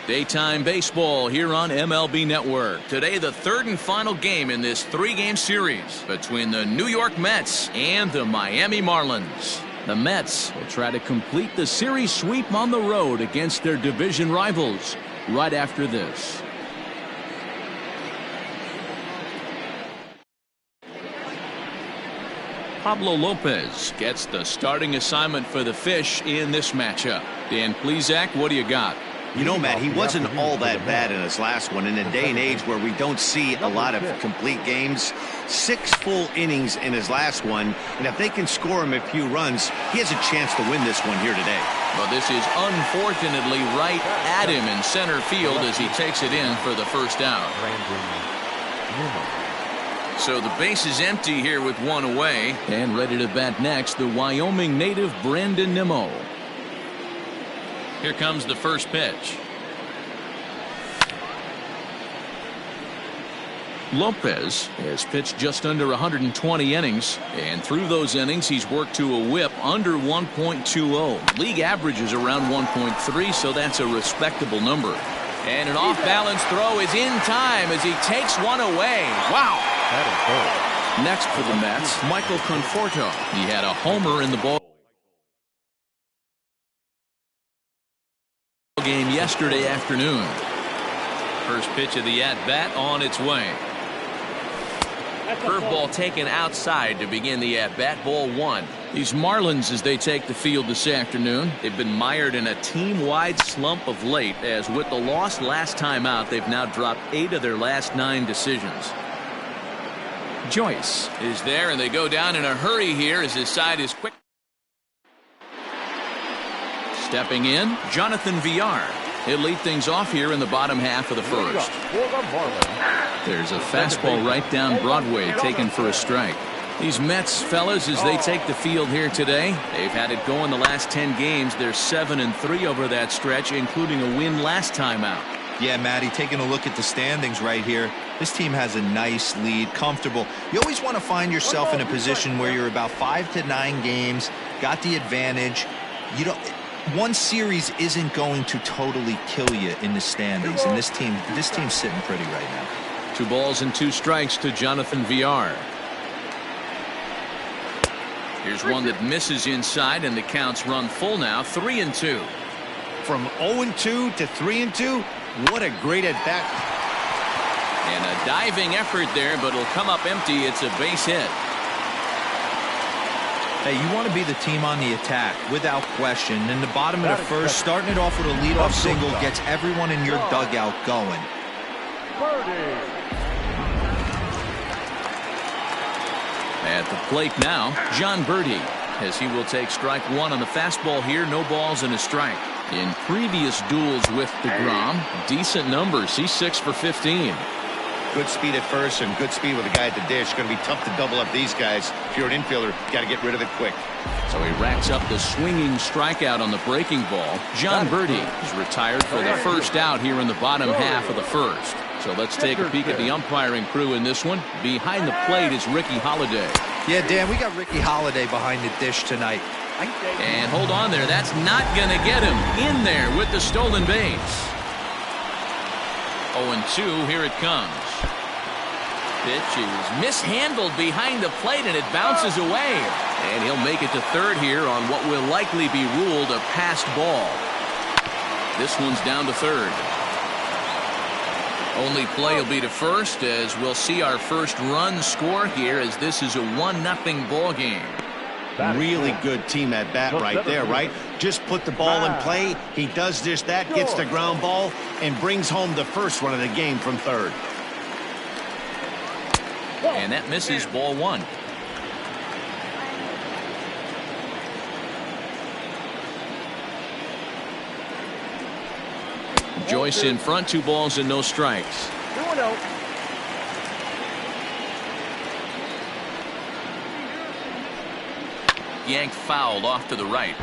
Daytime baseball here on MLB Network. Today, the third and final game in this three-game series between the New York Mets and the Miami Marlins. The Mets will try to complete the series sweep on the road against their division rivals right after this. Pablo Lopez gets the starting assignment for the Fish in this matchup. Dan Plesac, what do you got? You know, Matt, he wasn't all that bad in his last one. In a day and age where we don't see a lot of complete games, 6 full innings in his last one, and if they can score him a few runs, he has a chance to win this one here today. Well, this is unfortunately right at him in center field as he takes it in for the first out. So the base is empty here with one away. And ready to bat next, the Wyoming native Brandon Nimmo. Here comes the first pitch. Lopez has pitched just under 120 innings, and through those innings he's worked to a whip under 1.20. League average is around 1.3, so that's a respectable number. And an off-balance throw is in time as he takes one away. Wow! Next for the Mets, Michael Conforto. He had a homer in the ball game yesterday afternoon. First pitch of the at-bat on its way. Curveball taken outside to begin the at-bat. Ball 1. These Marlins, as they take the field this afternoon, they've been mired in a team-wide slump of late, as with the loss last time out, they've now dropped 8 of their last 9 decisions. Joyce is there, and they go down in a hurry here as his side is quick. Stepping in, Jonathan Villar. He'll lead things off here in the bottom half of the first. There's a fastball right down Broadway taken for a strike. These Mets, fellas, as they take the field here today, they've had it going the last 10 games. They're 7-3 over that stretch, including a win last time out. Yeah, Matty, taking a look at the standings right here, this team has a nice lead, comfortable. You always want to find yourself in a position where you're about 5 to 9 games, got the advantage. You don't. One series isn't going to totally kill you in the standings, and this team's sitting pretty right now. 2 balls and 2 strikes to Jonathan Villar. Here's one that misses inside, and the count's run full now, 3-2. From 0-2 to 3-2, what a great at-bat. And a diving effort there, but it'll come up empty. It's a base hit. Hey, you want to be the team on the attack, without question. In the bottom of the first, starting it off with a leadoff single gets everyone in your dugout going. At the plate now, John Birdie, as he will take strike 1 on the fastball here. No balls and a strike. In previous duels with DeGrom, decent numbers. He's 6 for 15. Good speed at first and good speed with the guy at the dish. Going to be tough to double up these guys. If you're an infielder, got to get rid of it quick. So he racks up the swinging strikeout on the breaking ball. John Birdie is retired for the first out here in the bottom half of the first. So let's take a peek at the umpiring crew in this one. Behind the plate is Ricky Holiday. Yeah, Dan, we got Ricky Holiday behind the dish tonight. And hold on there. That's not going to get him in there with the stolen base. 0-2. Here it comes. Pitch is mishandled behind the plate, and it bounces away. And he'll make it to third here on what will likely be ruled a passed ball. This one's down to third. Only play will be to first, as we'll see our first run score here, as this is a 1-0 ball game. Really good team at bat right there, right? Just put the ball in play. He does just that, gets the ground ball, and brings home the first run of the game from third. And that misses. Ball 1. Joyce in front, 2 balls and no strikes. Yanked fouled off to the right.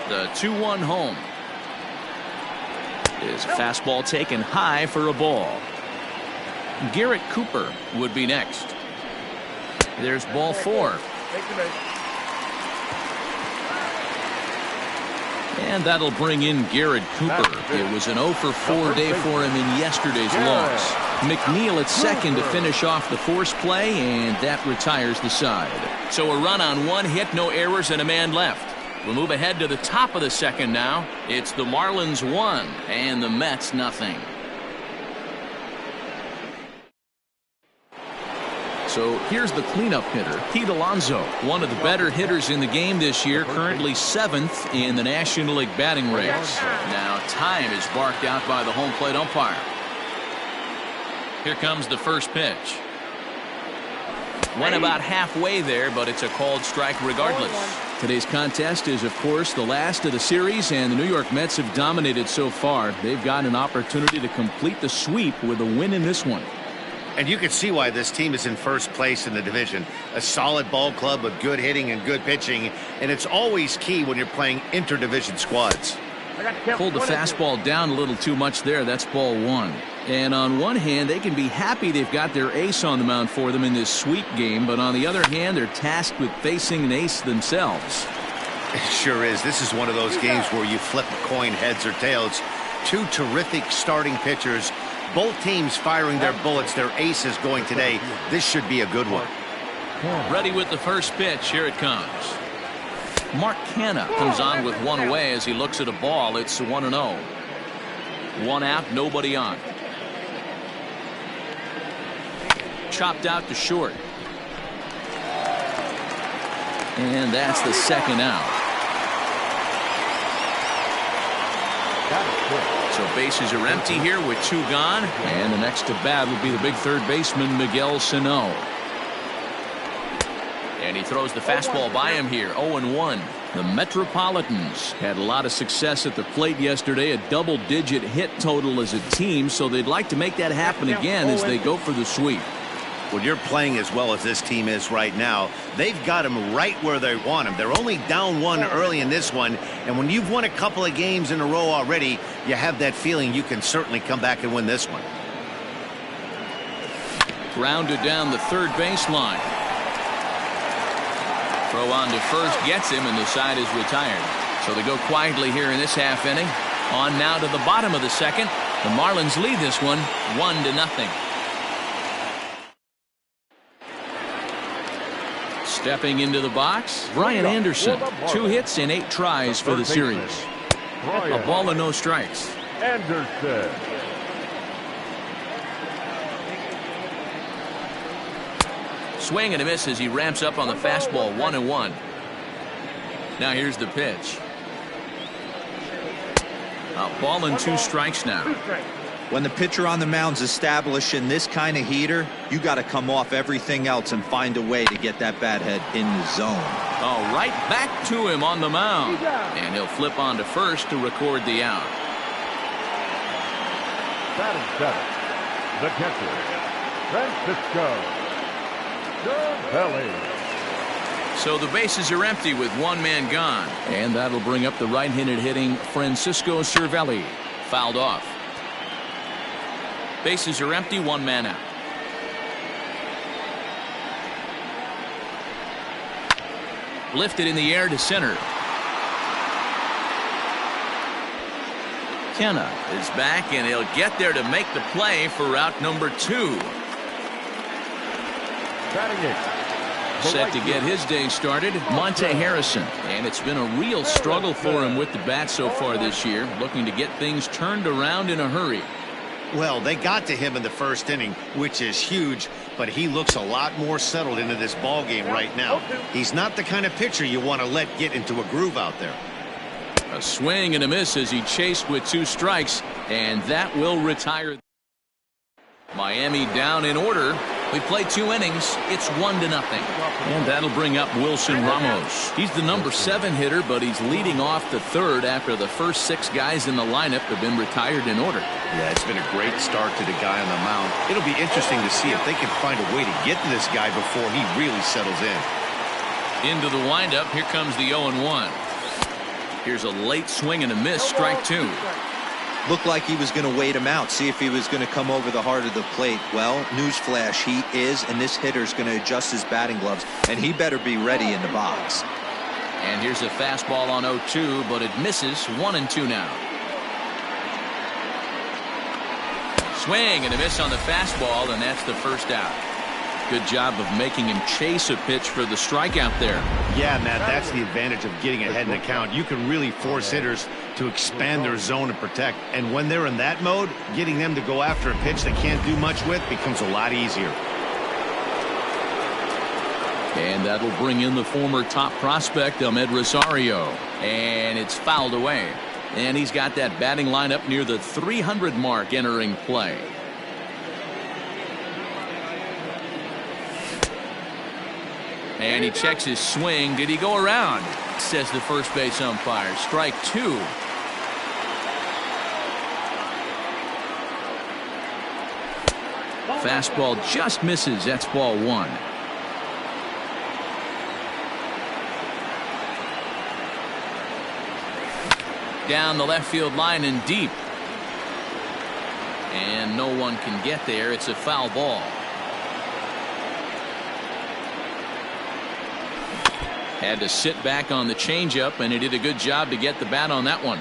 The 2-1 home. Is a fastball taken high for a ball. Garrett Cooper would be next. There's ball 4. And that'll bring in Garrett Cooper. It was an 0 for 4 day for him in yesterday's loss. McNeil at second to finish off the force play, and that retires the side. So a run on 1 hit, no errors, and a man left. We'll move ahead to the top of the second now. It's the Marlins 1 and the Mets nothing. So here's the cleanup hitter, Pete Alonso, one of the better hitters in the game this year, currently 7th in the National League batting race. Now time is barked out by the home plate umpire. Here comes the first pitch. Went about halfway there, but it's a called strike regardless. Today's contest is, of course, the last of the series, and the New York Mets have dominated so far. They've got an opportunity to complete the sweep with a win in this one. And you can see why this team is in first place in the division. A solid ball club with good hitting and good pitching, and it's always key when you're playing interdivision squads. Pulled the fastball down a little too much there. That's ball 1. And on one hand, they can be happy they've got their ace on the mound for them in this sweep game, but on the other hand, they're tasked with facing an ace themselves. It sure is. This is one of those games where you flip a coin heads or tails. Two terrific starting pitchers. Both teams firing their bullets. Their ace is going today. This should be a good one. Ready with the first pitch. Here it comes. Mark Canha comes on with one away as he looks at a ball. It's 1-0. One out, nobody on. Chopped out to short. And that's the second out. So bases are empty here with 2 gone. And the next to bat will be the big third baseman, Miguel Sano. And he throws the fastball by him here. 0-1. The Metropolitans had a lot of success at the plate yesterday. A double-digit hit total as a team. So they'd like to make that happen again as they go for the sweep. When you're playing as well as this team is right now, they've got them right where they want them. They're only down 1 early in this one, and when you've won a couple of games in a row already, you have that feeling you can certainly come back and win this one. Grounded down the third baseline. Throw on to first gets him, and the side is retired. So they go quietly here in this half inning. On now to the bottom of the second. The Marlins lead this one 1-0. Stepping into the box, Brian Anderson. 2 hits in 8 tries for the series. A ball and no strikes. Anderson. Swing and a miss as he ramps up on the fastball. 1-1. Now here's the pitch. A ball and 2 strikes now. When the pitcher on the mound's establishing this kind of heater, you got to come off everything else and find a way to get that bat head in the zone. Oh, right back to him on the mound. And he'll flip on to first to record the out. Batting 7, the catcher, Francisco Cervelli. So the bases are empty with 1 man gone. And that'll bring up the right-handed hitting Francisco Cervelli. Fouled off. Bases are empty, 1 man out. Lifted in the air to center. Canha is back, and he'll get there to make the play for route number 2. Set to get his day started, Monte Harrison. And it's been a real struggle for him with the bat so far this year, looking to get things turned around in a hurry. Well, they got to him in the first inning, which is huge, but he looks a lot more settled into this ball game right now. He's not the kind of pitcher you want to let get into a groove out there. A swing and a miss as he chased with 2 strikes, and that will retire. Miami down in order. We play 2 innings. It's 1-0. And that'll bring up Wilson Ramos. He's the number 7 hitter, but he's leading off the third after the first 6 guys in the lineup have been retired in order. Yeah, it's been a great start to the guy on the mound. It'll be interesting to see if they can find a way to get to this guy before he really settles in. Into the windup. Here comes the 0-1. Here's a late swing and a miss. Strike 2. Looked like he was going to wait him out, see if he was going to come over the heart of the plate. Well, newsflash, he is, and this hitter's going to adjust his batting gloves, and he better be ready in the box. And here's a fastball on 0-2, but it misses. 1-2 now. Swing and a miss on the fastball, and that's the first out. Good job of making him chase a pitch for the strikeout there. Yeah, Matt, that's the advantage of getting ahead in the count. You can really force hitters to expand their zone and protect. And when they're in that mode, getting them to go after a pitch they can't do much with becomes a lot easier. And that'll bring in the former top prospect, Ahmed Rosario. And it's fouled away. And he's got that batting lineup near the 300 mark entering play. And he checks his swing. Did he go around? Says the first base umpire. Strike 2. Fastball just misses. That's ball 1. Down the left field line and deep. And no one can get there. It's a foul ball. Had to sit back on the changeup, and he did a good job to get the bat on that one.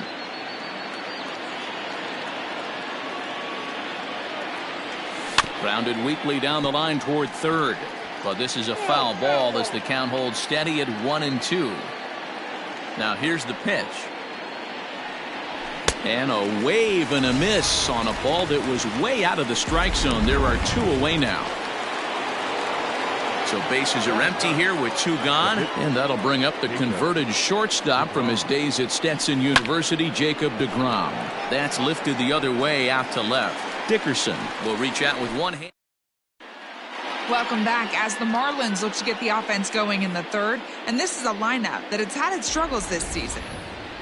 Grounded weakly down the line toward third. But this is a foul ball as the count holds steady at 1-2. Now here's the pitch. And a wave and a miss on a ball that was way out of the strike zone. There are 2 away now. So bases are empty here with 2 gone. And that'll bring up the converted shortstop from his days at Stetson University, Jacob deGrom. That's lifted the other way out to left. Dickerson will reach out with one hand. Welcome back as the Marlins look to get the offense going in the third. And this is a lineup that has had its struggles this season.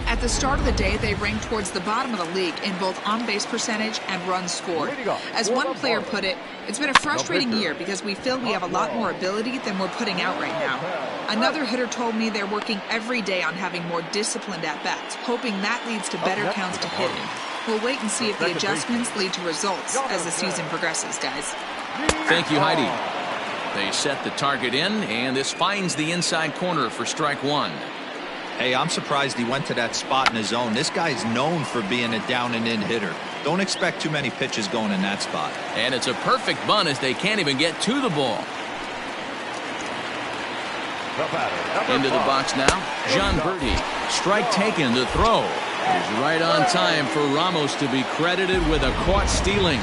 At the start of the day, they ranked towards the bottom of the league in both on-base percentage and runs scored. As one player put it, it's been a frustrating year because we feel we have a lot more ability than we're putting out right now. Another hitter told me they're working every day on having more disciplined at-bats, hoping that leads to better counts to hitting. We'll wait and see if the adjustments lead to results as the season progresses, guys. Thank you, Heidi. They set the target in, and this finds the inside corner for strike 1. Hey, I'm surprised he went to that spot in his zone. This guy's known for being a down-and-in hitter. Don't expect too many pitches going in that spot. And it's a perfect bunt as they can't even get to the ball. Into the box now, John Birdie. Strike taken, the throw is right on time for Ramos to be credited with a caught stealing.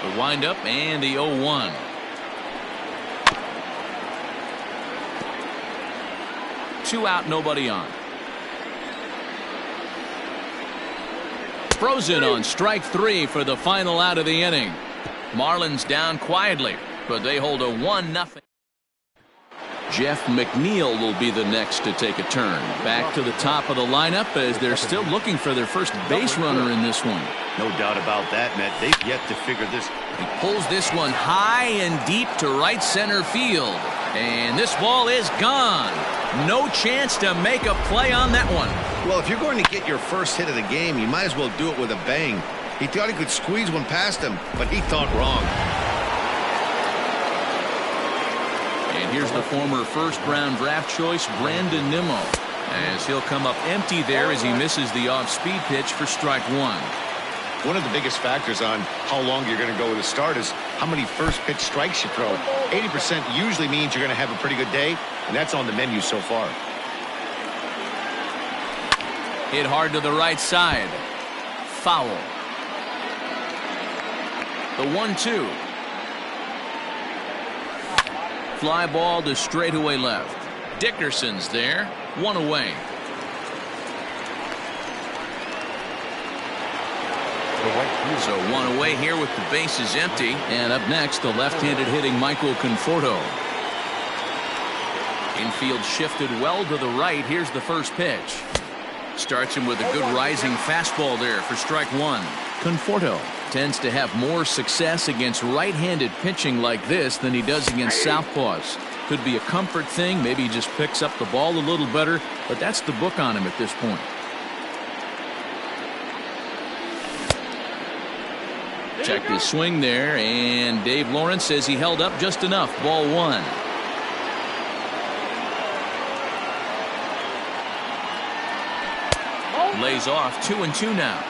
The windup and the 0-1. Two out, nobody on. Frozen on strike 3 for the final out of the inning. Marlins down quietly, but they hold a 1-0. Jeff McNeil will be the next to take a turn. Back to the top of the lineup as they're still looking for their first base runner in this one. No doubt about that, Matt. They've yet to figure this. He pulls this one high and deep to right center field. And this ball is gone. No chance to make a play on that one. Well, if you're going to get your first hit of the game, you might as well do it with a bang. He thought he could squeeze one past him, but he thought wrong. And here's the former first-round draft choice, Brandon Nimmo, as he'll come up empty there as he misses the off-speed pitch for strike 1. One of the biggest factors on how long you're going to go with a start is how many first pitch strikes you throw. 80% usually means you're going to have a pretty good day, and that's on the menu so far. Hit hard to the right side. Foul. The 1-2. Fly ball to straightaway left. Dickerson's there. 1 away. So 1 away here with the bases empty. And up next, the left-handed hitting Michael Conforto. Infield shifted well to the right. Here's the first pitch. Starts him with a good rising fastball there for strike 1. Conforto tends to have more success against right-handed pitching like this than he does against southpaws. Could be a comfort thing. Maybe he just picks up the ball a little better. But that's the book on him at this point. Checked his swing there, and Dave Lawrence says he held up just enough. Ball 1. Lays off 2-2 now.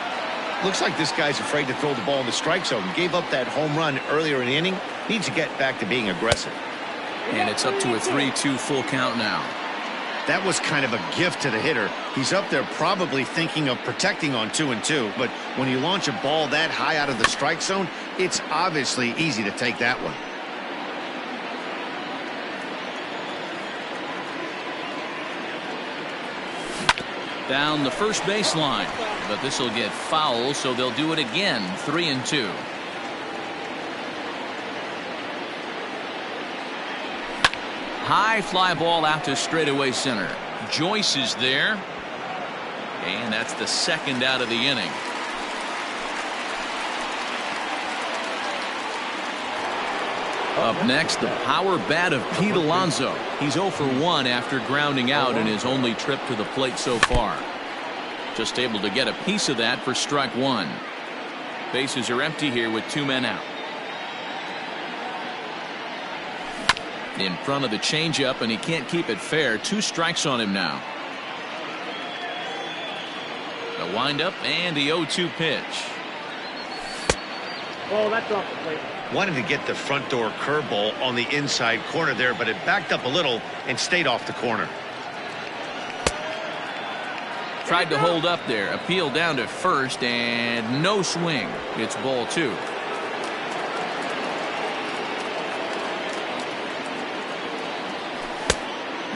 Looks like this guy's afraid to throw the ball in the strike zone. Gave up that home run earlier in the inning. Needs to get back to being aggressive. And it's up to a 3-2 full count now. That was kind of a gift to the hitter. He's up there probably thinking of protecting on 2-2, but when you launch a ball that high out of the strike zone, it's obviously easy to take that one. Down the first baseline, but this will get foul, so they'll do it again. 3-2. High fly ball out to straightaway center. Joyce is there, and that's the second out of the inning. Up next, the power bat of Pete Alonso. He's 0 for 1 after grounding out in his only trip to the plate so far. Just able to get a piece of that for strike one. Bases are empty here with 2 men out. In front of the changeup, and he can't keep it fair. 2 strikes on him now. The windup and the 0-2 pitch. Oh, that's off the plate. Wanted to get the front door curveball on the inside corner there, but it backed up a little and stayed off the corner. Tried to hold up there. Appeal down to first, and no swing. It's ball 2.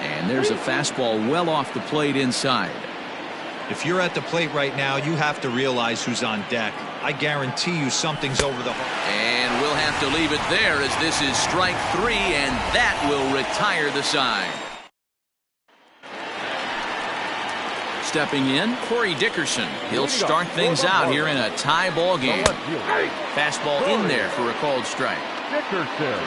And there's a fastball well off the plate inside. If you're at the plate right now, you have to realize who's on deck. I guarantee you something's over the hole. And we'll have to leave it there, as this is strike 3, and that will retire the side. Stepping in, Corey Dickerson. He'll start things out here in a tie ball game. Fastball in there for a called strike. Dickerson.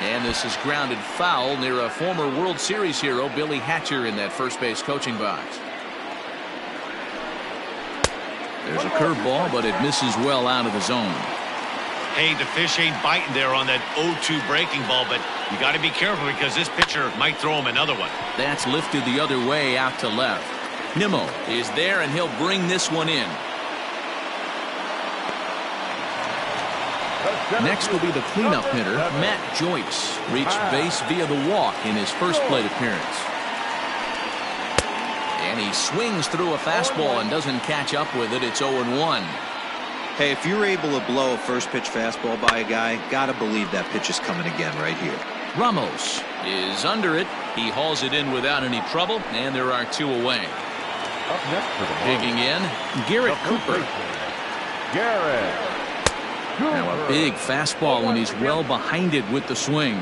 And this is grounded foul near a former World Series hero, Billy Hatcher, in that first base coaching box. There's a curveball, but it misses well out of the zone. Hey, the fish ain't biting there on that 0-2 breaking ball, but you got to be careful because this pitcher might throw him another one. That's lifted the other way out to left. Nimmo is there, and he'll bring this one in. Next will be the cleanup hitter, Matt Joyce. Reached base via the walk in his first plate appearance. And he swings through a fastball and doesn't catch up with it. It's 0-1. Hey, if you're able to blow a first pitch fastball by a guy, gotta believe that pitch is coming again right here. Ramos is under it. He hauls it in without any trouble, and there are 2 away. Up next for the Digging in, Garrett Cooper. Garrett. Now a big fastball, and he's well behind it with the swing.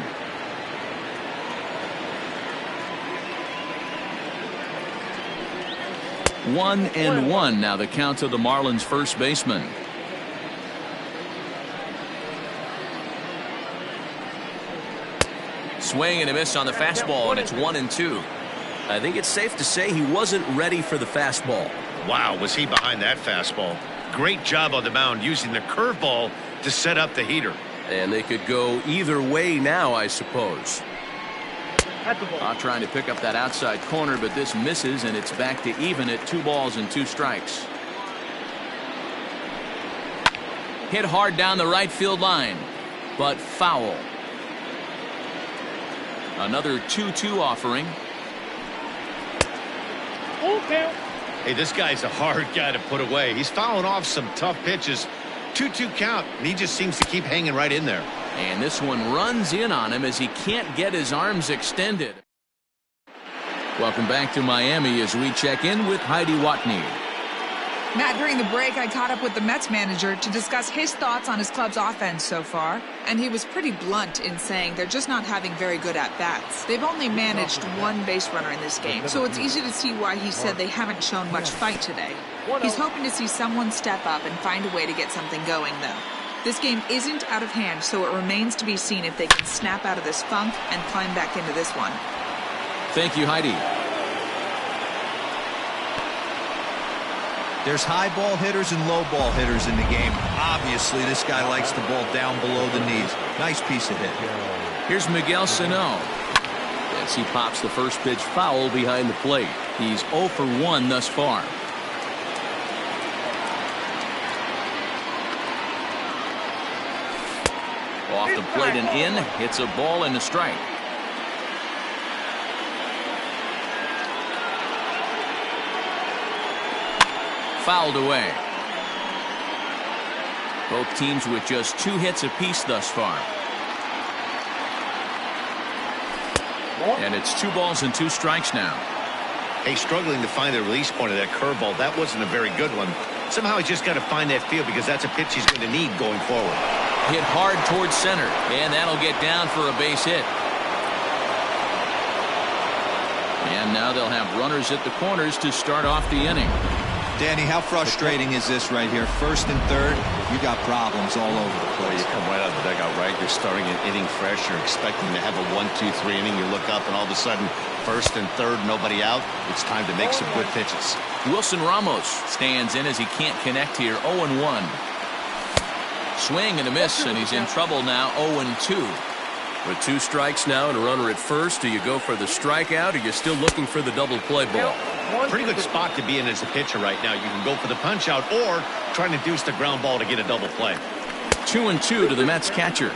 One and one now the count to the Marlins first baseman. Swing and a miss on the fastball, and it's 1-2. I think it's safe to say he wasn't ready for the fastball. Wow, was he behind that fastball. Great job on the mound using the curveball to set up the heater. And they could go either way now, I suppose. Trying to pick up that outside corner, but this misses, and it's back to even at 2 balls and 2 strikes. Hit hard down the right field line, but foul. Another 2-2 offering. Okay. Hey, this guy's a hard guy to put away. He's fouling off some tough pitches. 2-2 count, and he just seems to keep hanging right in there. And this one runs in on him as he can't get his arms extended. Welcome back to Miami as we check in with Heidi Watney. Matt, during the break, I caught up with the Mets manager to discuss his thoughts on his club's offense so far, and he was pretty blunt in saying they're just not having very good at-bats. They've only managed 1 base runner in this game, so it's easy to see why he said they haven't shown much fight today. He's hoping to see someone step up and find a way to get something going, though. This game isn't out of hand, so it remains to be seen if they can snap out of this funk and climb back into this one. Thank you, Heidi. There's high ball hitters and low ball hitters in the game. Obviously, this guy likes the ball down below the knees. Nice piece of hit. Here's Miguel Sano. As as he pops the first pitch foul behind the plate. He's 0 for 1 thus far. Off the plate and in. Hits a ball and a strike. Fouled away. Both teams with just 2 hits apiece thus far. And it's 2 balls and 2 strikes now. Hey, struggling to find the release point of that curveball. That wasn't a very good one. Somehow he's just got to find that feel because that's a pitch he's going to need going forward. Hit hard towards center, and that'll get down for a base hit. And now they'll have runners at the corners to start off the inning. Danny, how frustrating is this right here? First and third, you got problems all over the place. You come right out of the dugout, right? You're starting an inning fresh. You're expecting to have a 1-2-3 inning. You look up, and all of a sudden, first and third, nobody out. It's time to make some good pitches. Wilson Ramos stands in as he can't connect here. 0-1. Swing and a miss, and he's in trouble now. 0-2. With 2 strikes now and a runner at first, do you go for the strikeout, or are you still looking for the double play ball? Pretty good spot to be in as a pitcher right now. You can go for the punch out or try to deuce the ground ball to get a double play. 2-2 to the Mets catcher.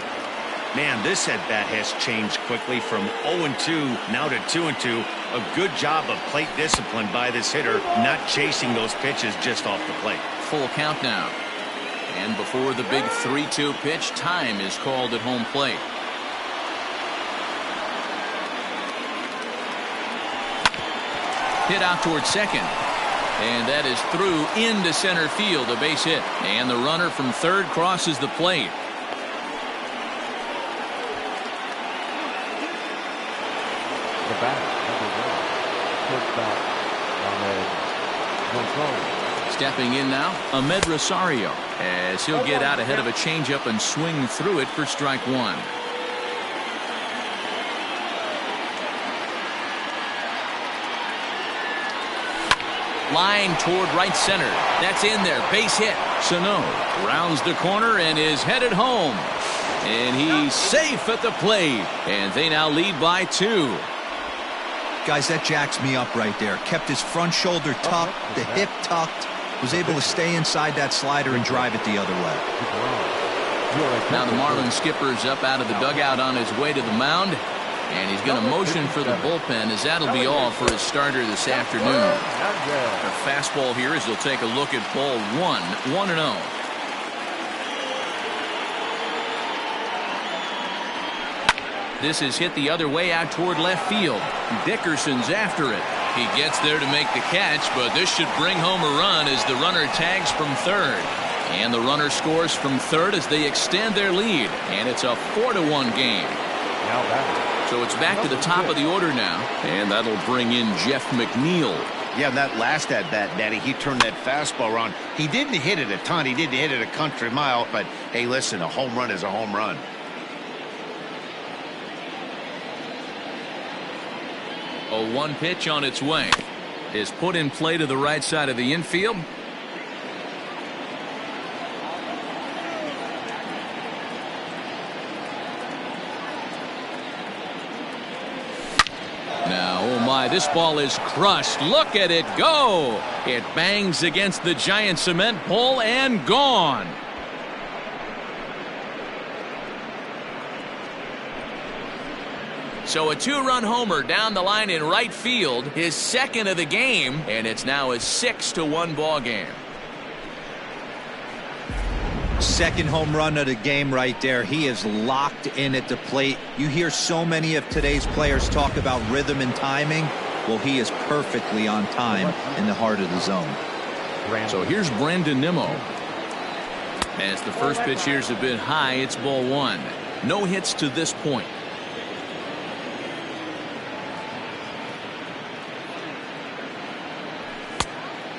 Man, this at bat has changed quickly from 0-2 now to 2-2. A good job of plate discipline by this hitter, not chasing those pitches just off the plate. Full count now. And before the big 3-2 pitch, time is called at home plate. Hit out towards second. And that is through into center field, a base hit. And the runner from third crosses the plate. The batter, number 1, shortstop, Stepping in now, Ahmed Rosario, as he'll get out ahead of a changeup and swing through it for strike 1. Line toward right center. That's in there. Base hit. Sano rounds the corner and is headed home. And he's safe at the plate. And they now lead by 2. Guys, that jacks me up right there. Kept his front shoulder tucked, the hip tucked, was able to stay inside that slider and drive it the other way. Now the Marlins skipper's up out of the dugout on his way to the mound. And he's going to motion for the bullpen, as that'll be all for his starter this afternoon. A fastball here as he'll take a look at ball 1, 1-0. This is hit the other way out toward left field. Dickerson's after it. He gets there to make the catch, but this should bring home a run as the runner tags from third. And the runner scores from third as they extend their lead. And it's a 4-1 game. So it's back to the top of the order now, and that'll bring in Jeff McNeil. Yeah, that last at bat, Daddy, he turned that fastball around. He didn't hit it a ton. He didn't hit it a country mile, but hey, listen, a home run is a home run. A 1 pitch on its way is put in play to the right side of the infield. Now, oh my, this ball is crushed. Look at it go. It bangs against the giant cement pole and gone. So a 2-run homer down the line in right field, his second of the game, and it's now a 6-1 ball game. Second home run of the game right there. He is locked in at the plate. You hear so many of today's players talk about rhythm and timing. Well, he is perfectly on time in the heart of the zone. So here's Brandon Nimmo. As the first pitch here's a bit high, it's ball 1. No hits to this point.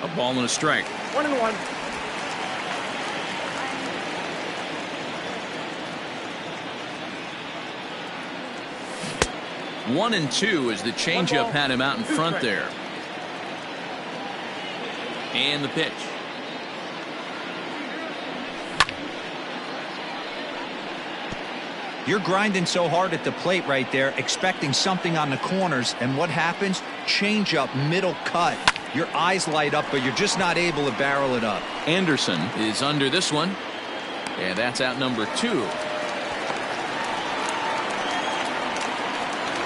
A ball and a strike. 1-1. 1-2 as the changeup had him out in front there. And the pitch. You're grinding so hard at the plate right there, expecting something on the corners, and what happens? Change up, middle cut. Your eyes light up, but you're just not able to barrel it up. Anderson is under this one, and that's out number 2.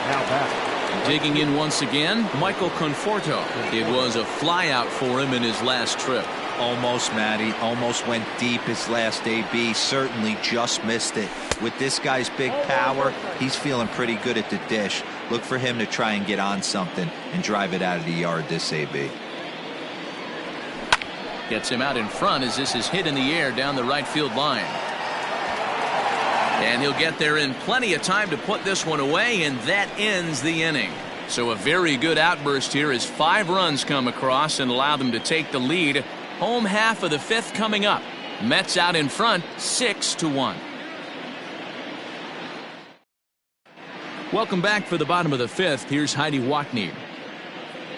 Now back. Digging in once again, Michael Conforto. It was a flyout for him in his last trip. Almost, Matty. Almost went deep his last AB. Certainly just missed it. With this guy's big power, he's feeling pretty good at the dish. Look for him to try and get on something and drive it out of the yard this AB. Gets him out in front as this is hit in the air down the right field line. And he'll get there in plenty of time to put this one away, and that ends the inning. So a very good outburst here as 5 runs come across and allow them to take the lead. Home half of the 5th coming up. Mets out in front 6-1. Welcome back for the bottom of the 5th. Here's Heidi Watney.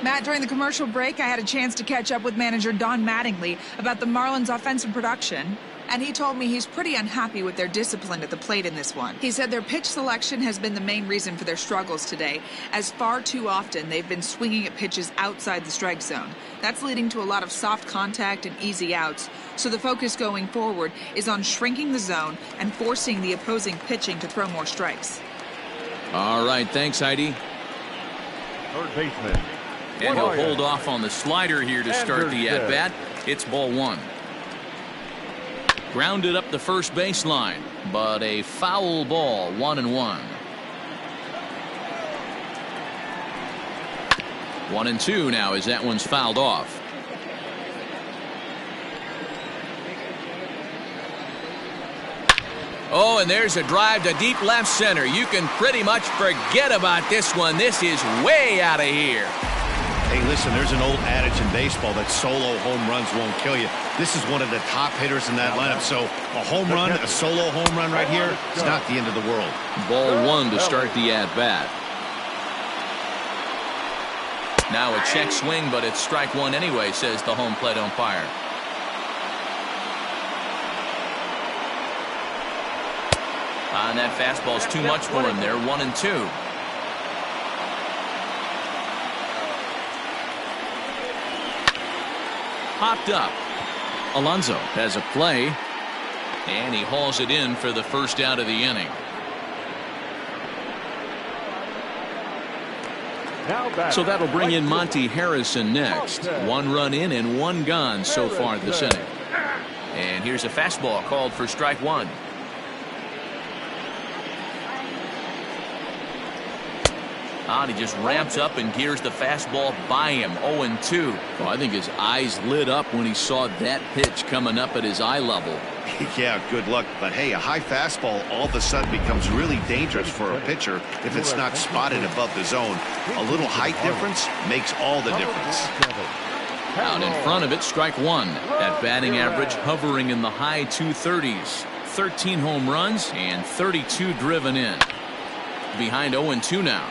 Matt, during the commercial break, I had a chance to catch up with manager Don Mattingly about the Marlins' offensive production, and he told me he's pretty unhappy with their discipline at the plate in this one. He said their pitch selection has been the main reason for their struggles today, as far too often they've been swinging at pitches outside the strike zone. That's leading to a lot of soft contact and easy outs, so the focus going forward is on shrinking the zone and forcing the opposing pitching to throw more strikes. All right, thanks, Heidi. Third baseman. And he'll hold off on the slider here to start the at-bat. It's ball 1. Grounded up the first baseline, but a foul ball, 1-1. 1-2 now as that one's fouled off. Oh, and there's a drive to deep left center. You can pretty much forget about this one. This is way out of here. Hey, listen, there's an old adage in baseball that solo home runs won't kill you. This is one of the top hitters in that lineup. So a home run, a solo home run right here, it's not the end of the world. Ball 1 to start the at-bat. Now a check swing, but it's strike 1 anyway, says the home plate umpire. And that fastball's too much for him there, 1-2. Popped up. Alonso has a play, and he hauls it in for the first out of the inning. So that'll bring in Monty Harrison next. 1 run in and 1 gone so far this inning. And here's a fastball called for strike 1. And he just ramps up and gears the fastball by him. 0-2. Well, I think his eyes lit up when he saw that pitch coming up at his eye level. Yeah, good luck. But hey, a high fastball all of a sudden becomes really dangerous for a pitcher if it's not spotted above the zone. A little height difference makes all the difference. Out in front of it, strike 1. That batting average hovering in the high 230s. 13 home runs and 32 driven in. Behind 0-2 now.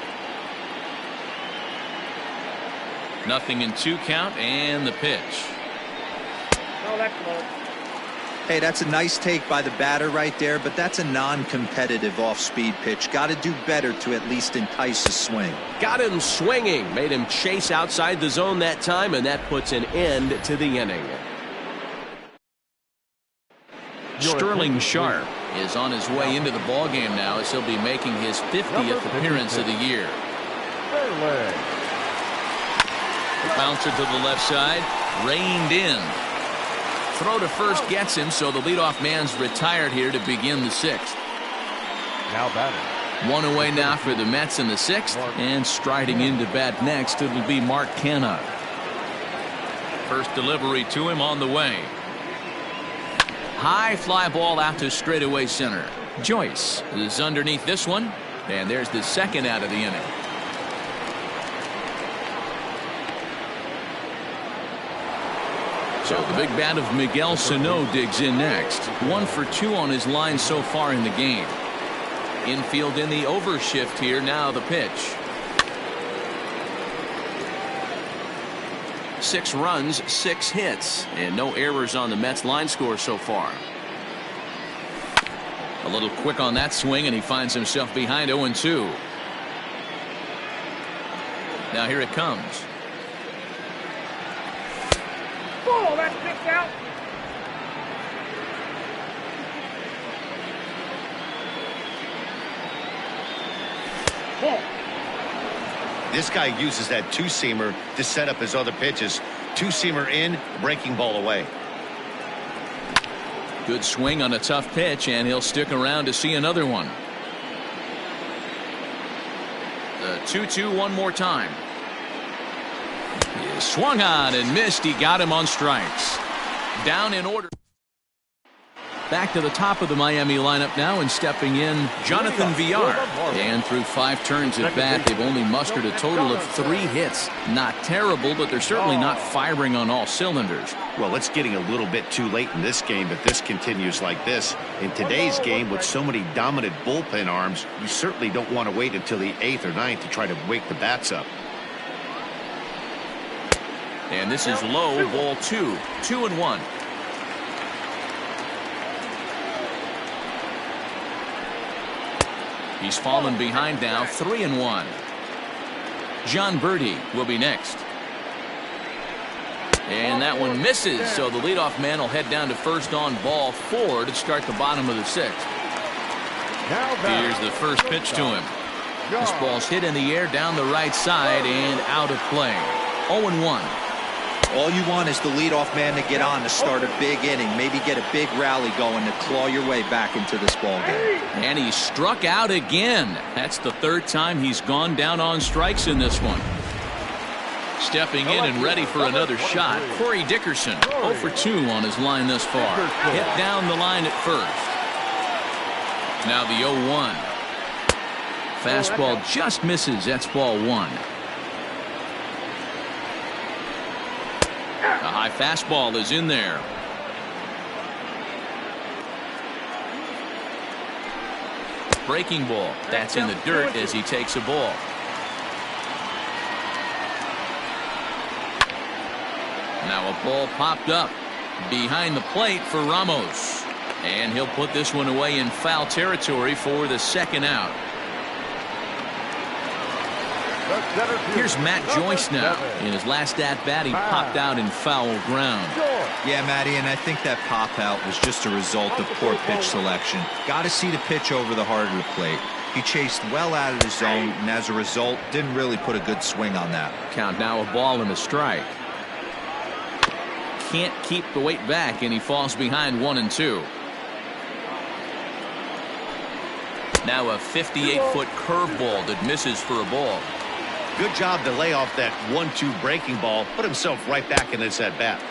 0-2 count, and the pitch. Oh, that's low. Hey, that's a nice take by the batter right there, but that's a non-competitive off-speed pitch. Got to do better to at least entice a swing. Got him swinging. Made him chase outside the zone that time, and that puts an end to the inning. Sterling Sharp is on his way into the ballgame now as he'll be making his 50th appearance of the year. Bouncer to the left side, reined in. Throw to first gets him, so the leadoff man's retired here to begin the 6th. Now batting. 1 away now for the Mets in the 6th, and striding into bat next, it'll be Mark Canha. First delivery to him on the way. High fly ball out to straightaway center. Joyce is underneath this one, and there's the second out of the inning. So the big bat of Miguel Sano digs in next. 1 for 2 on his line so far in the game. Infield in the overshift here. Now the pitch. 6 runs, 6 hits, and no errors on the Mets line score so far. A A little quick on that swing, and he finds himself behind 0-2. Now here it comes. Oh, that's picked out. This guy uses that two-seamer to set up his other pitches. Two-seamer in, breaking ball away. Good swing on a tough pitch, and he'll stick around to see another one. The 2-2 one more time. He swung on and missed. He got him on strikes. Down in order. Back to the top of the Miami lineup now, and stepping in, Jonathan Villar. And through 5 turns at bat, they've only mustered a total of 3 hits. Not terrible, but they're certainly not firing on all cylinders. Well, it's getting a little bit too late in this game if this continues like this. In today's game, with so many dominant bullpen arms, you certainly don't want to wait until the 8th or 9th to try to wake the bats up. And this is low, ball 2. 2-1. He's fallen behind now, 3-1. John Birdie will be next. And that one misses, so the leadoff man will head down to first on ball 4 to start the bottom of the 6th. Here's the first pitch to him. This ball's hit in the air down the right side and out of play. 0-1. All you want is the leadoff man to get on to start a big inning, maybe get a big rally going to claw your way back into this ball game. And he struck out again. That's the 3rd time he's gone down on strikes in this one. Stepping in and ready for another shot, Corey Dickerson, 0 for 2 on his line thus far. Hit down the line at first. Now the 0-1. Fastball just misses. That's ball 1. A high fastball is in there. Breaking ball. That's in the dirt as he takes a ball. Now a ball popped up behind the plate for Ramos. And he'll put this one away in foul territory for the 2nd out. Here's Matt Joyce now. In his last at-bat, he popped out in foul ground. Yeah, Matty, and I think that pop-out was just a result of poor pitch selection. Got to see the pitch over the heart of the plate. He chased well out of the zone, and as a result, didn't really put a good swing on that. Count now, a ball and a strike. Can't keep the weight back, and he falls behind 1-2. Now a 58-foot curveball that misses for a ball. Good job to lay off that 1-2 breaking ball, put himself right back in this at-bat.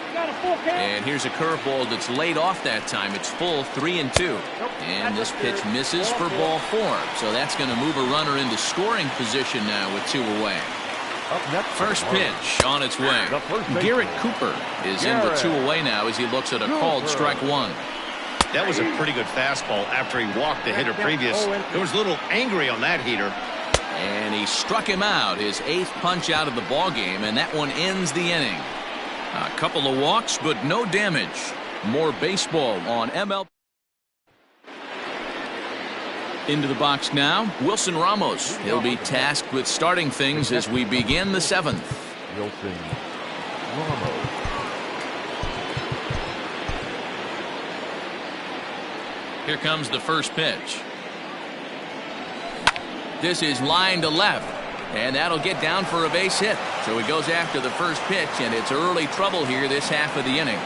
And here's a curveball that's laid off that time. It's full, 3-2. And this pitch misses for ball 4. So that's going to move a runner into scoring position now with 2 away. First pitch on its way. Garrett Cooper is in with 2 away now as he looks at a called strike 1. That was a pretty good fastball after he walked the hitter previous. He was a little angry on that heater. And he struck him out, his 8th punch out of the ball game, and that one ends the inning. A couple of walks, but no damage. More baseball on MLB. Into the box now, Wilson Ramos. He'll be tasked with starting things as we begin the 7th. Wilson Ramos. Here comes the first pitch. This is line to left, and that'll get down for a base hit. So he goes after the first pitch, and it's early trouble here this half of the inning.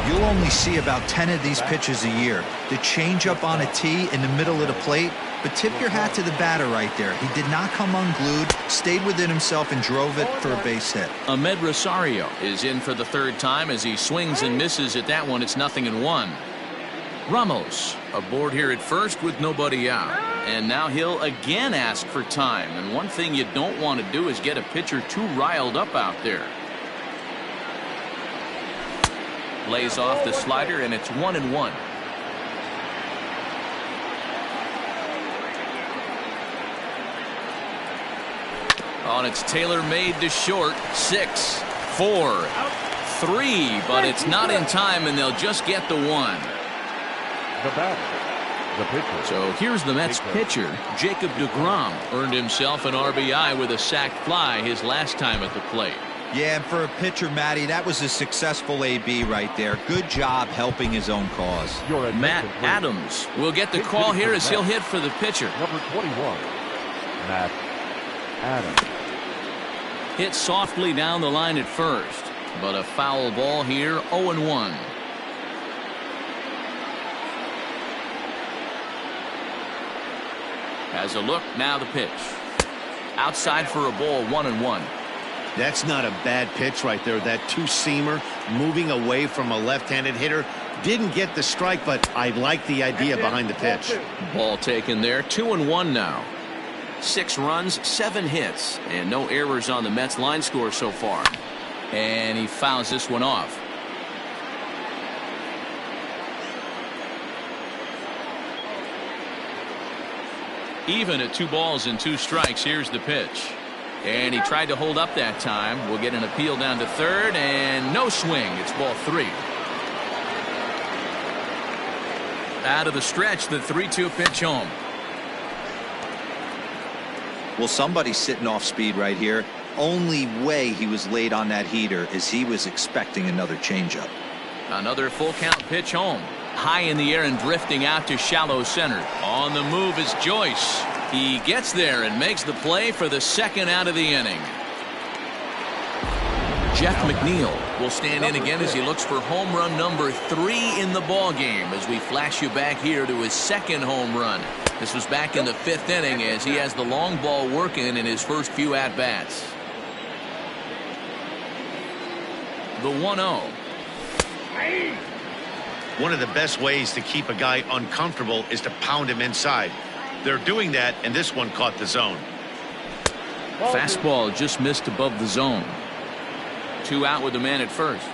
You'll only see about 10 of these pitches a year. The changeup on a tee in the middle of the plate, but tip your hat to the batter right there. He did not come unglued, stayed within himself, and drove it for a base hit. Ahmed Rosario is in for the 3rd time as he swings and misses at that one. It's 0-1. Ramos aboard here at first with nobody out. And now he'll again ask for time. And one thing you don't want to do is get a pitcher too riled up out there. Lays off the slider, and it's 1-1. On it's tailor-made to short. 6, 4, 3, but it's not in time, and they'll just get the 1. The batter, The pitcher. So here's the Mets pitcher. Jacob deGrom earned himself an RBI with a sac fly his last time at the plate. Yeah, and for a pitcher, Matty, that was a successful AB right there. Good job helping his own cause. Matt Adams will get the call here as he'll hit for the pitcher. Number 21, Matt Adams. Hit softly down the line at first, but a foul ball here, 0-1. Has a look, now the pitch. Outside for a ball, 1-1. That's not a bad pitch right there. That two-seamer moving away from a left-handed hitter. Didn't get the strike, but I like the idea behind the pitch. Ball taken there, 2-1 now. 6 runs, 7 hits, and no errors on the Mets line score so far. And he fouls this one off. Even at 2 balls and 2 strikes, here's the pitch. And he tried to hold up that time. We'll get an appeal down to third, and no swing. It's ball 3. Out of the stretch, the 3-2 pitch home. Well, somebody's sitting off speed right here. Only way he was late on that heater is he was expecting another changeup. Another full count pitch home. High in the air and drifting out to shallow center. On the move is Joyce. He gets there and makes the play for the 2nd out of the inning. Jeff McNeil will stand in again as he looks for home run number 3 in the ball game as we flash you back here to his 2nd home run. This was back in the 5th inning as he has the long ball working in his first few at-bats. The 1-0. One of the best ways to keep a guy uncomfortable is to pound him inside. They're doing that, and this one caught the zone. Fastball just missed above the zone. 2 out with the man at first.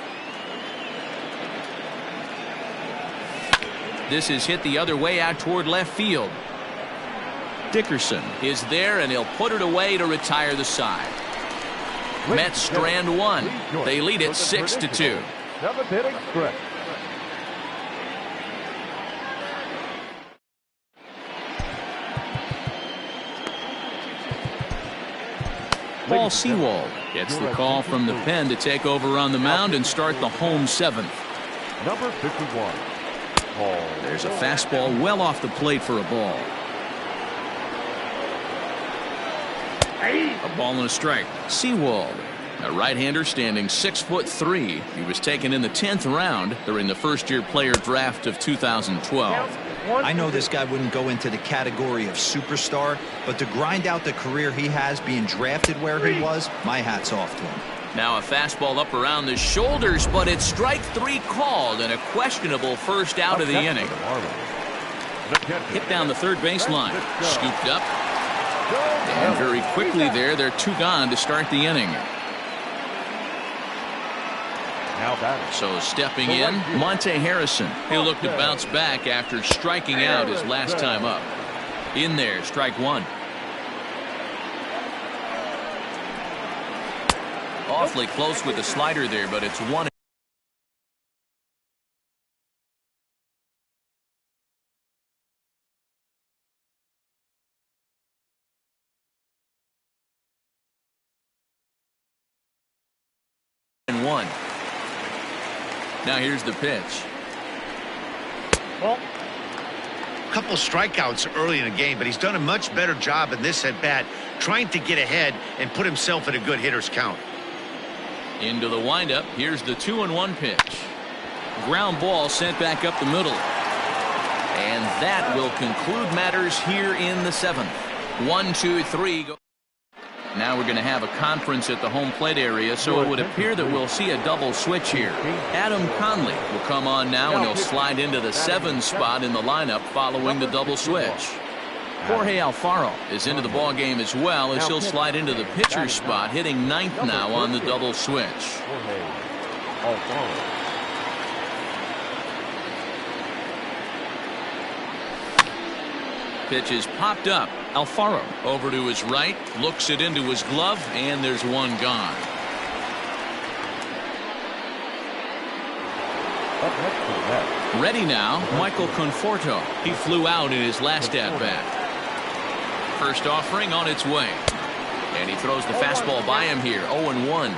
This is hit the other way out toward left field. Dickerson is there, and he'll put it away to retire the side. Mets strand 1. They lead it 6-2. 7th inning stretch. Paul Sewald gets the call from the pen to take over on the mound and start the home 7th. Number 51, Paul. There's a fastball well off the plate for a ball. A ball and a strike. Sewald, a right-hander standing 6'3". He was taken in the 10th round during the first-year player draft of 2012. I know this guy wouldn't go into the category of superstar, but to grind out the career he has being drafted where he was, my hat's off to him. Now a fastball up around the shoulders, but it's strike 3 called and a questionable first out of the inning. Hit down the third baseline. Scooped up. And very quickly there, they're 2 gone to start the inning. So stepping in, Monte Harrison. He'll look to bounce back after striking out his last time up. In there, strike 1. Awfully close with the slider there, but it's 1. And 1. Now here's the pitch. A couple strikeouts early in the game, but he's done a much better job in this at bat trying to get ahead and put himself in a good hitter's count. Into the windup. Here's the 2-1 pitch. Ground ball sent back up the middle. And that will conclude matters here in the 7th. 1, 2, 3. Go. Now we're going to have a conference at the home plate area, so it would appear that we'll see a double switch here. Adam Conley will come on now, and he'll slide into the 7 spot in the lineup following the double switch. Jorge Alfaro is into the ball game as well as he'll slide into the pitcher spot, hitting 9th now on the double switch. Pitch is popped up. Alfaro over to his right, looks it into his glove, and there's 1 gone. Up next to the Mets. Ready now, Michael Conforto. He flew out in his last at-bat. First offering on its way. And he throws the fastball by him here, 0-1.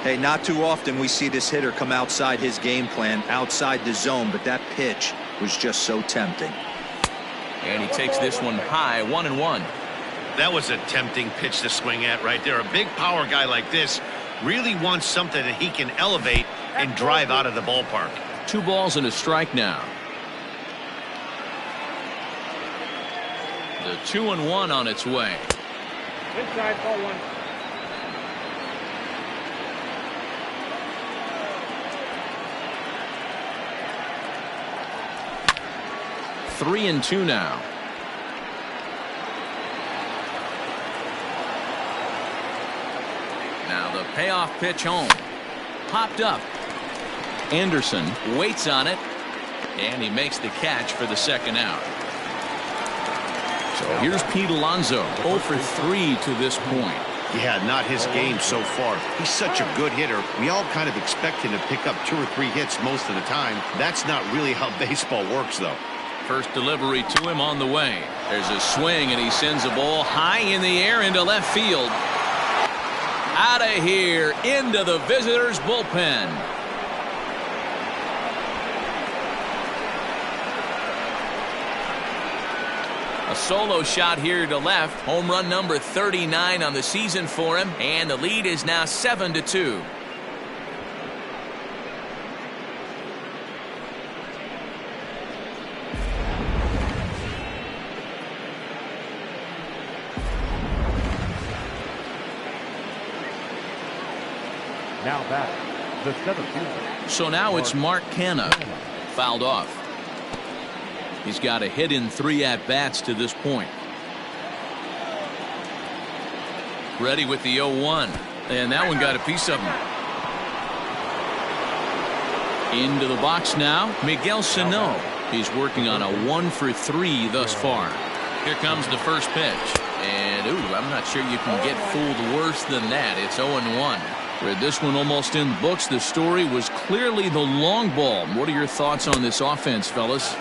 Hey, not too often we see this hitter come outside his game plan, outside the zone, but that pitch was just so tempting. And he takes this one high, 1-1. That was a tempting pitch to swing at right there. A big power guy like this really wants something that he can elevate and drive out of the ballpark. 2 balls and a strike now. The 2-1 on its way. Inside, ball 1. Three and 2 now. Now the payoff pitch home. Popped up. Anderson waits on it. And he makes the catch for the second out. So here's Pete Alonso, 0 for 3 to this point. Yeah, not his game so far. He's such a good hitter. We all kind of expect him to pick up 2 or 3 hits most of the time. That's not really how baseball works, though. First delivery to him on the way. There's a swing, and he sends a ball high in the air into left field. Out of here, into the visitors' bullpen. A solo shot here to left. Home run number 39 on the season for him, and the lead is now 7-2. Now back, the 7th fielder. So now it's Mark Canha, fouled off. He's got a hit in 3 at-bats to this point. Ready with the 0-1. And that one got a piece of him. Into the box now, Miguel Sano. He's working on a 1 for 3 thus far. Here comes the first pitch. And, ooh, I'm not sure you can get fooled worse than that. It's 0-1. With this one almost in books, the story was clearly the long ball. What are your thoughts on this offense, fellas?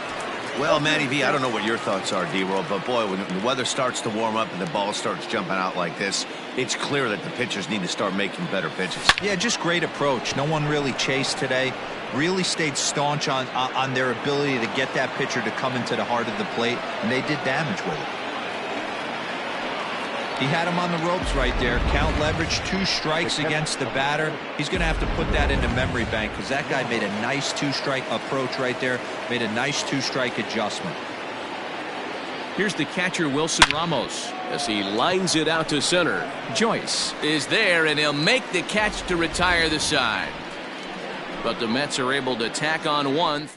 Well, Matty V, I don't know what your thoughts are, D-Roll, but boy, when the weather starts to warm up and the ball starts jumping out like this, it's clear that the pitchers need to start making better pitches. Yeah, just great approach. No one really chased today. Really stayed staunch on their ability to get that pitcher to come into the heart of the plate, and they did damage with it. He had him on the ropes right there. Count leverage, 2 strikes against the batter. He's going to have to put that into memory bank because that guy made a nice 2-strike approach right there. Made a nice 2-strike adjustment. Here's the catcher, Wilson Ramos, as he lines it out to center. Joyce is there, and he'll make the catch to retire the side. But the Mets are able to tack on 1.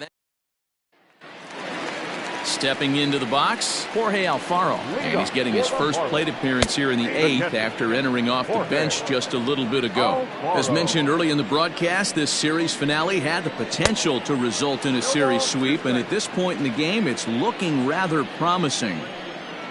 Stepping into the box, Jorge Alfaro, and he's getting his first plate appearance here in the 8th after entering off the bench just a little bit ago. As mentioned early in the broadcast, this series finale had the potential to result in a series sweep, and at this point in the game, it's looking rather promising.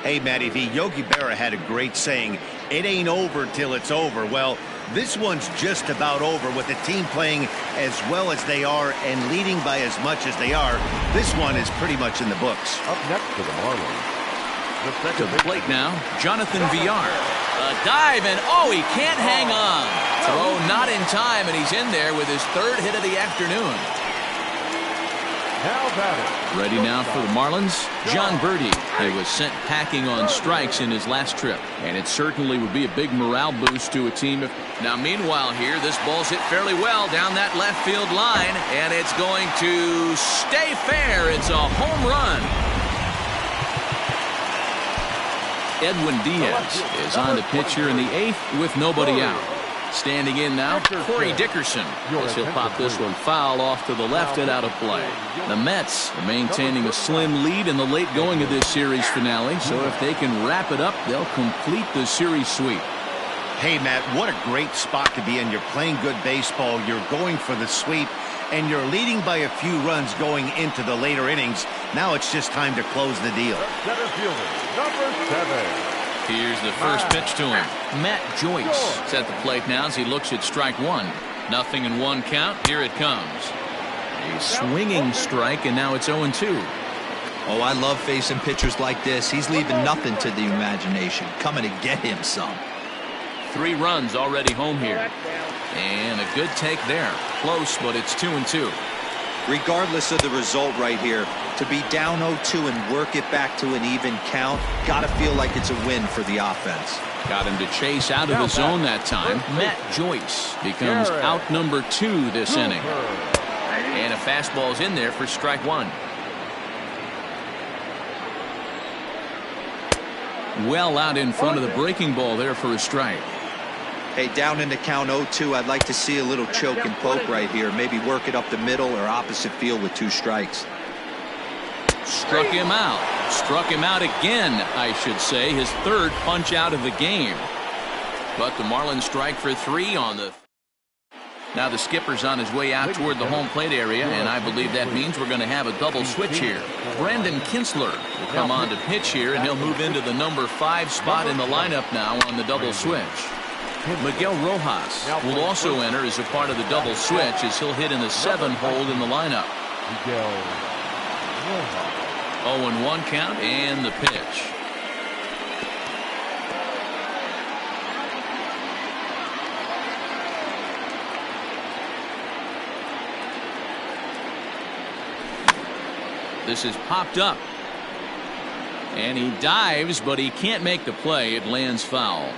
Hey, Matty V, Yogi Berra had a great saying, it ain't over till it's over. Well, this one's just about over with the team playing as well as they are and leading by as much as they are. This one is pretty much in the books. Up next to the Marlins. To the plate now, Jonathan Villar. A dive, and oh, he can't hang on. Throw not in time, and he's in there with his 3rd hit of the afternoon. Ready now for the Marlins, John Birdie. He was sent packing on strikes in his last trip, and it certainly would be a big morale boost to a team. Now, meanwhile here, this ball's hit fairly well down that left field line, and it's going to stay fair. It's a home run. Edwin Diaz is on the pitch here in the 8th with nobody out. Standing in now, Corey Dickerson, as he'll pop this one foul off to the left and out of play. The Mets are maintaining a slim lead in the late going of this series finale, so if they can wrap it up, they'll complete the series sweep. Hey, Matt, what a great spot to be in. You're playing good baseball, you're going for the sweep, and you're leading by a few runs going into the later innings. Now it's just time to close the deal. Center fielder, number 7. Here's the first pitch to him. Matt Joyce is at the plate now as he looks at strike 1. 0-1 count. Here it comes. A swinging strike, and now it's 0-2. Oh, I love facing pitchers like this. He's leaving nothing to the imagination. Coming to get him some. 3 runs already home here. And a good take there. Close, but it's 2-2. Regardless of the result right here, to be down 0-2 and work it back to an even count, got to feel like it's a win for the offense. Got him to chase out of the zone that time. Matt Joyce becomes out number 2 this inning. And a fastball's in there for strike 1. Well out in front of the breaking ball there for a strike. Hey, down in the count 0-2, I'd like to see a little choke and poke right here. Maybe work it up the middle or opposite field with 2 strikes. Struck him out. Struck him out again, I should say. His 3rd punch out of the game. But the Marlins strike for 3 on the... Now the skipper's on his way out toward the home plate area, and I believe that means we're going to have a double switch here. Brandon Kinsler will come on to pitch here, and he'll move into the number 5 spot in the lineup now on the double switch. Miguel Rojas will also enter as a part of the double switch as he'll hit in the 7 hole in the lineup. 0-1 count and the pitch. This is popped up. And he dives, but he can't make the play. It lands foul.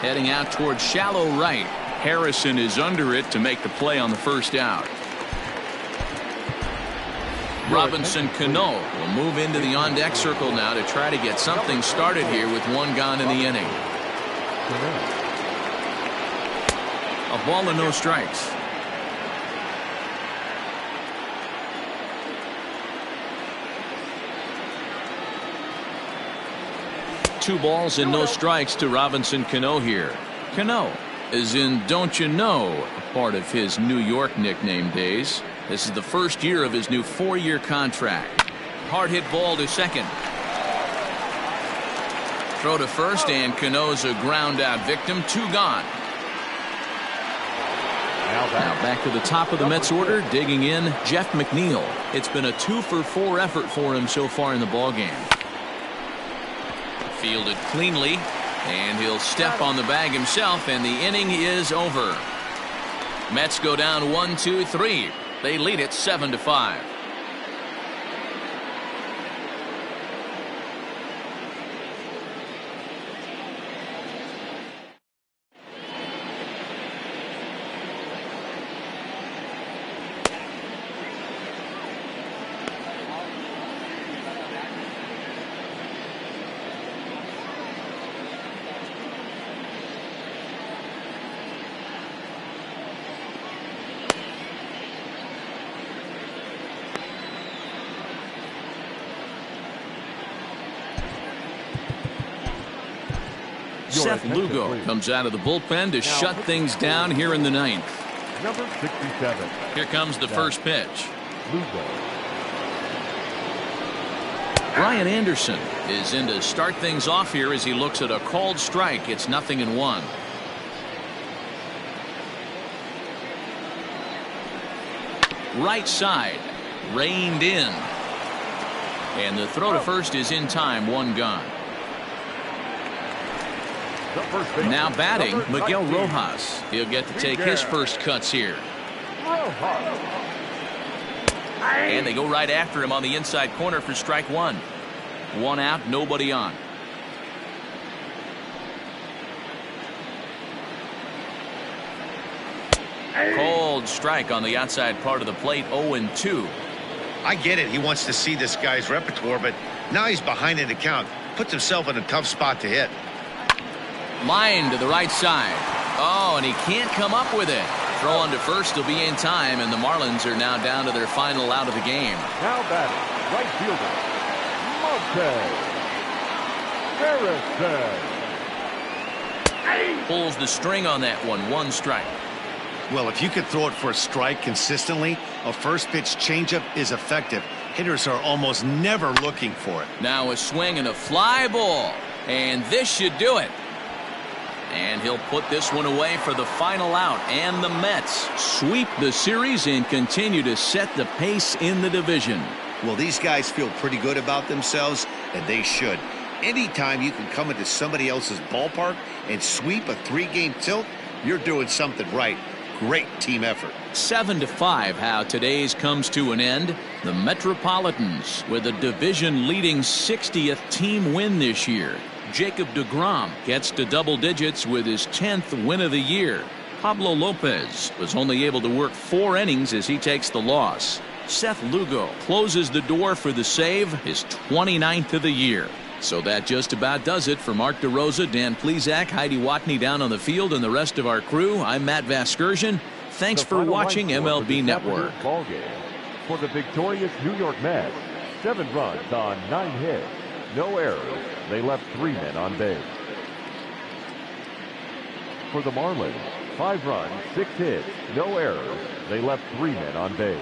Heading out towards shallow right. Harrison is under it to make the play on the first out. Robinson Cano will move into the on-deck circle now to try to get something started here with 1 gone in the inning. A ball and no strikes. Two balls and no strikes to Robinson Cano here. Cano is in Don't You Know, a part of his New York nickname days. This is the first year of his new 4-year contract. Hard hit ball to second. Throw to first, and Cano's a ground out victim. 2 gone. Now back to the top of the Mets order, digging in Jeff McNeil. It's been a 2-for-4 effort for him so far in the ballgame. Fielded cleanly, and he'll step on the bag himself, and the inning is over. Mets go down 1-2-3. They lead it 7-5. Seth Lugo comes out of the bullpen to shut things down here in the 9th. Number 67. Here comes the first pitch. Lugo. Brian Anderson is in to start things off here as he looks at a called strike. It's 0-1. Right side, reined in. And the throw to first is in time. 1 gone. Now batting, Miguel Rojas. He'll get to take his first cuts here. And they go right after him on the inside corner for strike 1. 1 out, nobody on. Cold strike on the outside part of the plate. 0-2. I get it. He wants to see this guy's repertoire, but now he's behind in the count. Puts himself in a tough spot to hit. Line to the right side. Oh, and he can't come up with it. Throw on to first will be in time, and the Marlins are now down to their final out of the game. Now batting, right fielder, Harrison. Pulls the string on that one. 1 strike. Well, if you could throw it for a strike consistently, a first pitch changeup is effective. Hitters are almost never looking for it. Now a swing and a fly ball, and this should do it. And he'll put this one away for the final out. And the Mets sweep the series and continue to set the pace in the division. Well, these guys feel pretty good about themselves, and they should. Anytime you can come into somebody else's ballpark and sweep a 3-game tilt, you're doing something right. Great team effort. 7-5 how today's comes to an end. The Metropolitans with a division-leading 60th team win this year. Jacob deGrom gets to double digits with his 10th win of the year. Pablo Lopez was only able to work 4 innings as he takes the loss. Seth Lugo closes the door for the save, his 29th of the year. So that just about does it for Mark DeRosa, Dan Plesac, Heidi Watney down on the field, and the rest of our crew. I'm Matt Vasgersian. Thanks for watching MLB Network. Ball game for the victorious New York Mets. 7 runs on 9 hits. No errors. They left 3 men on base. For the Marlins, 5 runs, 6 hits. No errors. They left 3 men on base.